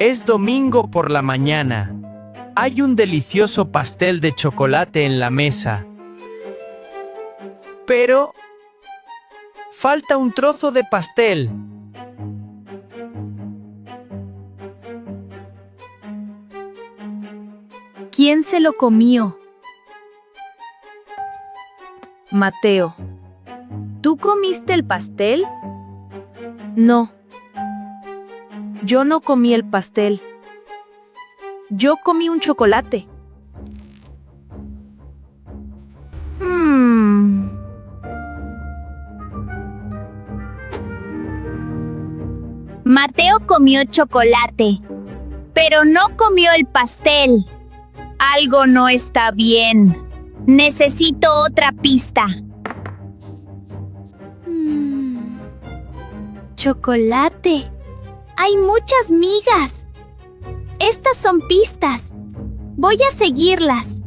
Es domingo por la mañana. Hay un delicioso pastel de chocolate en la mesa. Pero falta un trozo de pastel. ¿Quién se lo comió? Mateo. ¿Tú comiste el pastel? No. Yo no comí el pastel. Yo comí un chocolate. Mateo comió chocolate, pero no comió el pastel. Algo no está bien. Necesito otra pista. Chocolate. Hay muchas migas. Estas son pistas. Voy a seguirlas.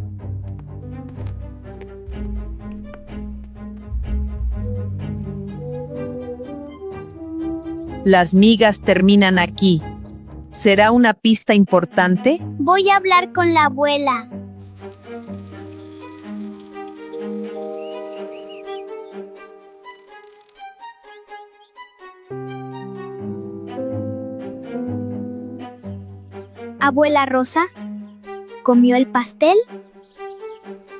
Las migas terminan aquí. ¿Será una pista importante? Voy a hablar con la abuela. Abuela Rosa, ¿comió el pastel?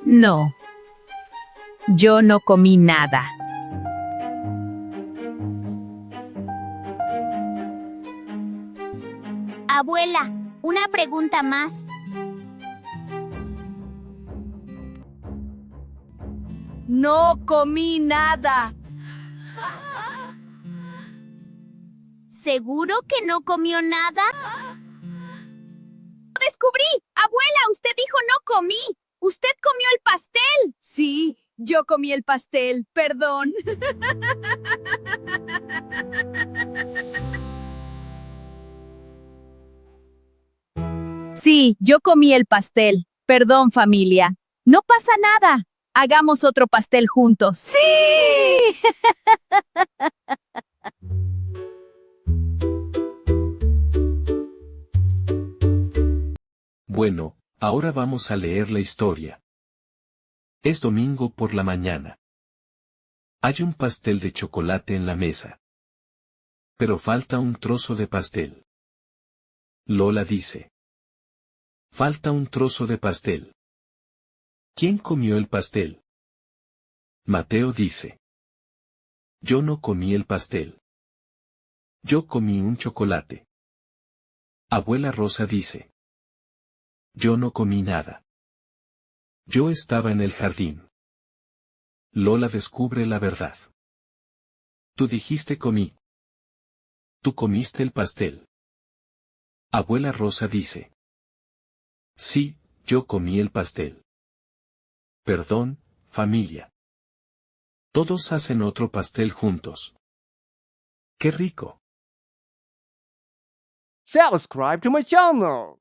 No. Yo no comí nada. Abuela, una pregunta más. No comí nada. ¿Seguro que no comió nada? ¡Lo descubrí! Abuela, usted dijo no comí. Usted comió el pastel. Sí, yo comí el pastel. Perdón. Sí, yo comí el pastel. Perdón, familia. No pasa nada. Hagamos otro pastel juntos. ¡Sí! Bueno, ahora vamos a leer la historia. Es domingo por la mañana. Hay un pastel de chocolate en la mesa. Pero falta un trozo de pastel. Lola dice. Falta un trozo de pastel. ¿Quién comió el pastel? Mateo dice. Yo no comí el pastel. Yo comí un chocolate. Abuela Rosa dice. Yo no comí nada. Yo estaba en el jardín. Lola descubre la verdad. Tú dijiste comí. Tú comiste el pastel. Abuela Rosa dice. Sí, yo comí el pastel. Perdón, familia. Todos hacen otro pastel juntos. ¡Qué rico! Subscribe to my channel.